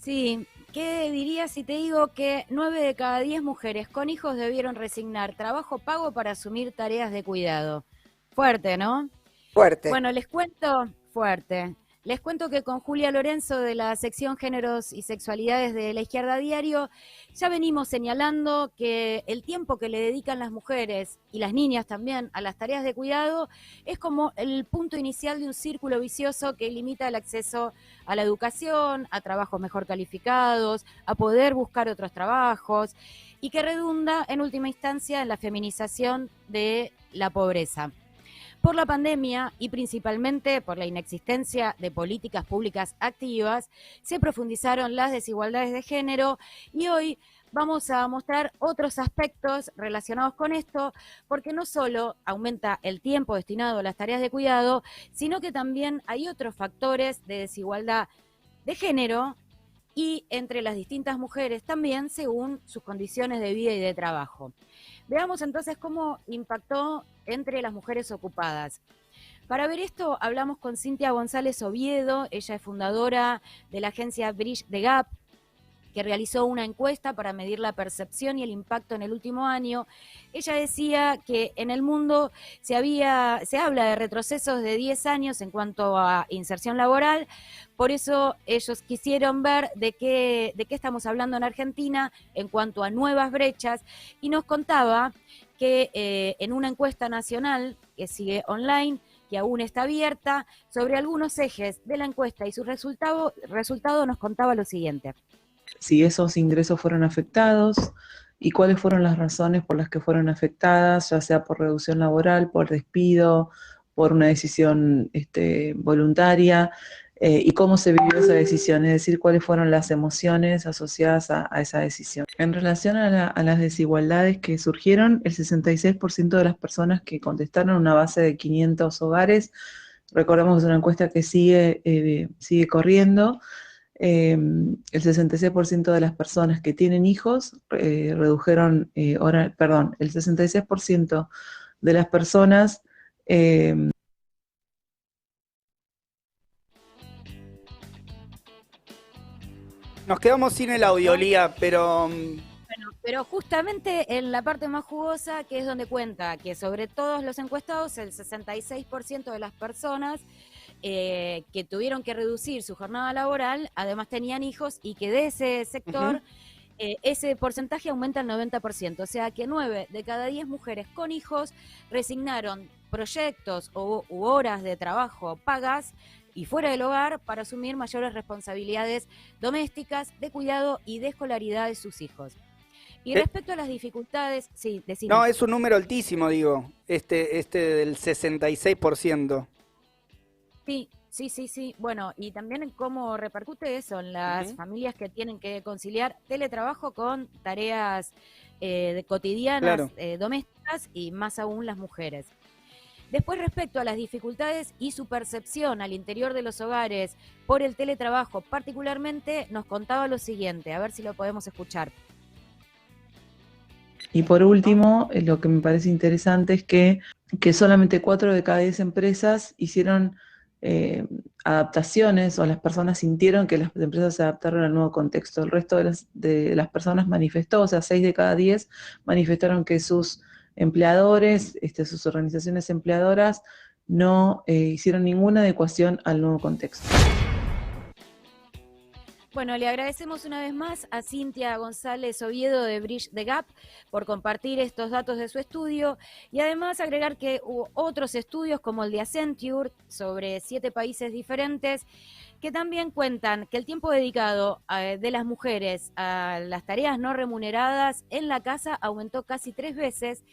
Sí, ¿qué dirías si te digo que 9 de cada 10 mujeres con hijos debieron resignar trabajo pago para asumir tareas de cuidado? Fuerte, ¿no? Fuerte. Bueno, les cuento fuerte. Les cuento que con Julia Lorenzo de la sección Géneros y Sexualidades de La Izquierda Diario ya venimos señalando que el tiempo que le dedican las mujeres y las niñas también a las tareas de cuidado es como el punto inicial de un círculo vicioso que limita el acceso a la educación, a trabajos mejor calificados, a poder buscar otros trabajos y que redunda en última instancia en la feminización de la pobreza. Por la pandemia y principalmente por la inexistencia de políticas públicas activas, se profundizaron las desigualdades de género y hoy vamos a mostrar otros aspectos relacionados con esto, porque no solo aumenta el tiempo destinado a las tareas de cuidado, sino que también hay otros factores de desigualdad de género y entre las distintas mujeres también según sus condiciones de vida y de trabajo. Veamos entonces cómo impactó entre las mujeres ocupadas. Para ver esto hablamos con Cintia González Oviedo, ella es fundadora de la agencia Bridge the Gap, que realizó una encuesta para medir la percepción y el impacto en el último año. Ella decía que en el mundo se habla de retrocesos de 10 años en cuanto a inserción laboral, por eso ellos quisieron ver de qué estamos hablando en Argentina en cuanto a nuevas brechas, y nos contaba que en una encuesta nacional que sigue online, que aún está abierta, sobre algunos ejes de la encuesta y su resultado nos contaba lo siguiente. Si esos ingresos fueron afectados y cuáles fueron las razones por las que fueron afectadas, ya sea por reducción laboral, por despido, por una decisión voluntaria, y cómo se vivió esa decisión, es decir, cuáles fueron las emociones asociadas a esa decisión. En relación a las desigualdades que surgieron, el 66% de las personas que contestaron, una base de 500 hogares, recordemos que es una encuesta que sigue corriendo. El 66% de las personas que tienen hijos redujeron, el 66% de las personas Nos quedamos sin el audio, Lía, pero Bueno, pero justamente en la parte más jugosa, que es donde cuenta que sobre todos los encuestados, el 66% de las personas que tuvieron que reducir su jornada laboral, además tenían hijos y que de ese sector, ese porcentaje aumenta al 90%. O sea que 9 de cada 10 mujeres con hijos resignaron proyectos u horas de trabajo pagas y fuera del hogar para asumir mayores responsabilidades domésticas, de cuidado y de escolaridad de sus hijos. Y eh, respecto a las dificultades, sí, no, decime. es un número altísimo, digo, este del 66%. Sí, sí, sí, sí. Bueno, y también en cómo repercute eso en las Ujú. familias que tienen que conciliar teletrabajo con tareas cotidianas, Claro. domésticas y más aún las mujeres. Después, respecto a las dificultades y su percepción al interior de los hogares por el teletrabajo, particularmente, nos contaba lo siguiente, a ver si lo podemos escuchar. y por último, lo que me parece interesante es que solamente 4 de cada 10 empresas hicieron adaptaciones, o las personas sintieron que las empresas se adaptaron al nuevo contexto. El resto de las personas manifestó, o sea, 6 de cada 10 manifestaron que sus empleadores, sus organizaciones empleadoras, no hicieron ninguna adecuación al nuevo contexto. Bueno, le agradecemos una vez más a Cintia González Oviedo de Bridge the Gap por compartir estos datos de su estudio y además agregar que hubo otros estudios como el de Accenture sobre 7 países diferentes que también cuentan que el tiempo dedicado de las mujeres a las tareas no remuneradas en la casa aumentó casi 3 veces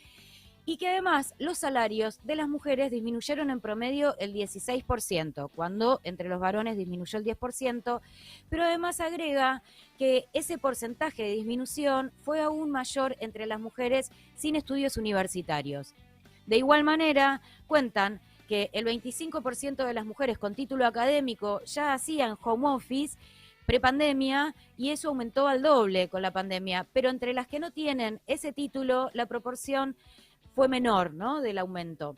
y que además los salarios de las mujeres disminuyeron en promedio el 16%, cuando entre los varones disminuyó el 10%, pero además agrega que ese porcentaje de disminución fue aún mayor entre las mujeres sin estudios universitarios. De igual manera, cuentan que el 25% de las mujeres con título académico ya hacían home office prepandemia y eso aumentó al doble con la pandemia, pero entre las que no tienen ese título la proporción fue menor, ¿no?, del aumento.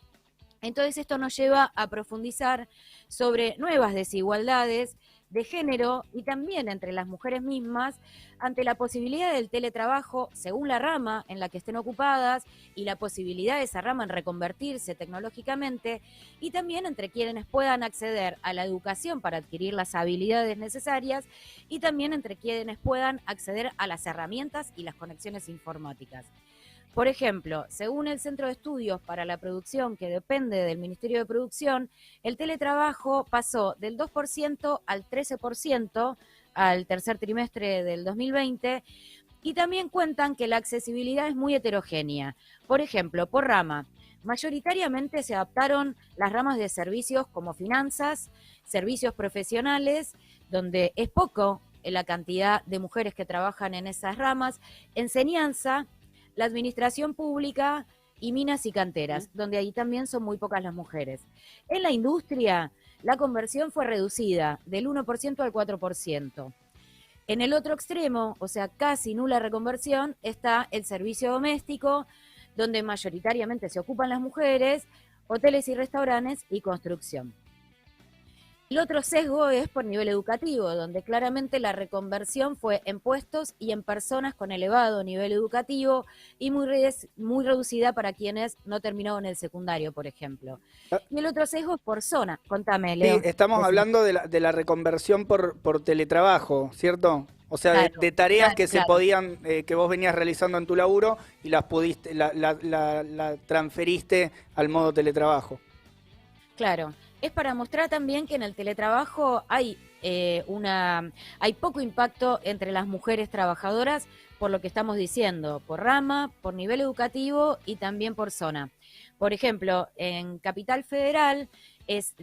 Entonces esto nos lleva a profundizar sobre nuevas desigualdades de género y también entre las mujeres mismas ante la posibilidad del teletrabajo según la rama en la que estén ocupadas y la posibilidad de esa rama en reconvertirse tecnológicamente, y también entre quienes puedan acceder a la educación para adquirir las habilidades necesarias y también entre quienes puedan acceder a las herramientas y las conexiones informáticas. Por ejemplo, según el Centro de Estudios para la Producción, que depende del Ministerio de Producción, el teletrabajo pasó del 2% al 13% al tercer trimestre del 2020, y también cuentan que la accesibilidad es muy heterogénea. Por ejemplo, por rama, mayoritariamente se adaptaron las ramas de servicios como finanzas, servicios profesionales, donde es poco la cantidad de mujeres que trabajan en esas ramas, enseñanza, la administración pública y minas y canteras, donde ahí también son muy pocas las mujeres. En la industria, la conversión fue reducida del 1% al 4%. En el otro extremo, o sea, casi nula reconversión, está el servicio doméstico, donde mayoritariamente se ocupan las mujeres, hoteles y restaurantes y construcción. El otro sesgo es por nivel educativo, donde claramente la reconversión fue en puestos y en personas con elevado nivel educativo y muy reducida para quienes no terminaron el secundario, por ejemplo. Y el otro sesgo es por zona. Contame, Leo. Sí, estamos hablando de la reconversión por teletrabajo, ¿cierto? O sea, Claro, de tareas que se claro. podían, que vos venías realizando en tu laburo y las pudiste, la transferiste al modo teletrabajo. Claro, es para mostrar también que en el teletrabajo hay hay poco impacto entre las mujeres trabajadoras, por lo que estamos diciendo, por rama, por nivel educativo y también por zona. Por ejemplo, en Capital Federal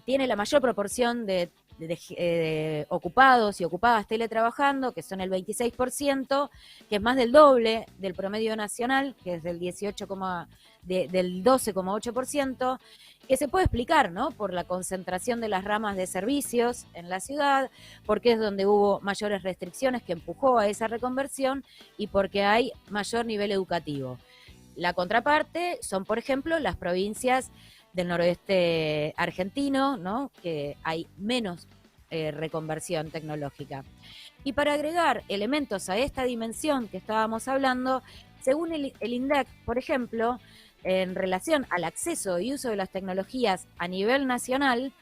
tiene la mayor proporción de ocupados y ocupadas teletrabajando, que son el 26%, que es más del doble del promedio nacional, que es del 12,8%, que se puede explicar, ¿no? Por la concentración de las ramas de servicios en la ciudad, porque es donde hubo mayores restricciones que empujó a esa reconversión y porque hay mayor nivel educativo. La contraparte son, por ejemplo, las provincias del noroeste argentino, ¿no? Que hay menos reconversión tecnológica. Y para agregar elementos a esta dimensión que estábamos hablando, según el INDEC, por ejemplo, en relación al acceso y uso de las tecnologías a nivel nacional,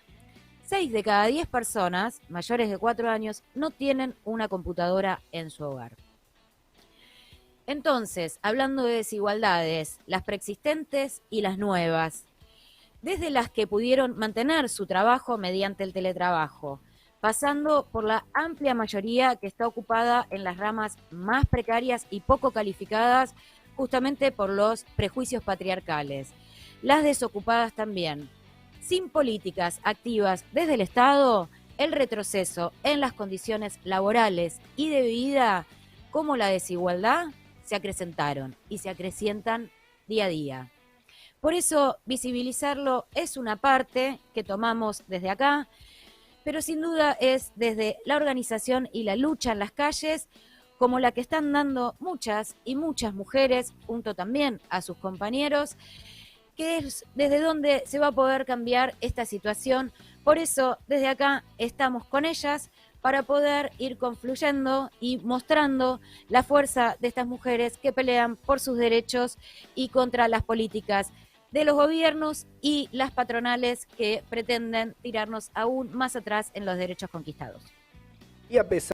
6 de cada 10 personas mayores de 4 años no tienen una computadora en su hogar. Entonces, hablando de desigualdades, las preexistentes y las nuevas, desde las que pudieron mantener su trabajo mediante el teletrabajo, pasando por la amplia mayoría que está ocupada en las ramas más precarias y poco calificadas, justamente por los prejuicios patriarcales. Las desocupadas también. Sin políticas activas desde el Estado, el retroceso en las condiciones laborales y de vida, como la desigualdad, se acrecentaron y se acrecientan día a día. Por eso, visibilizarlo es una parte que tomamos desde acá, pero sin duda es desde la organización y la lucha en las calles, como la que están dando muchas y muchas mujeres, junto también a sus compañeros, que es desde donde se va a poder cambiar esta situación. Por eso, desde acá estamos con ellas para poder ir confluyendo y mostrando la fuerza de estas mujeres que pelean por sus derechos y contra las políticas de los gobiernos y las patronales que pretenden tirarnos aún más atrás en los derechos conquistados. Y a pesar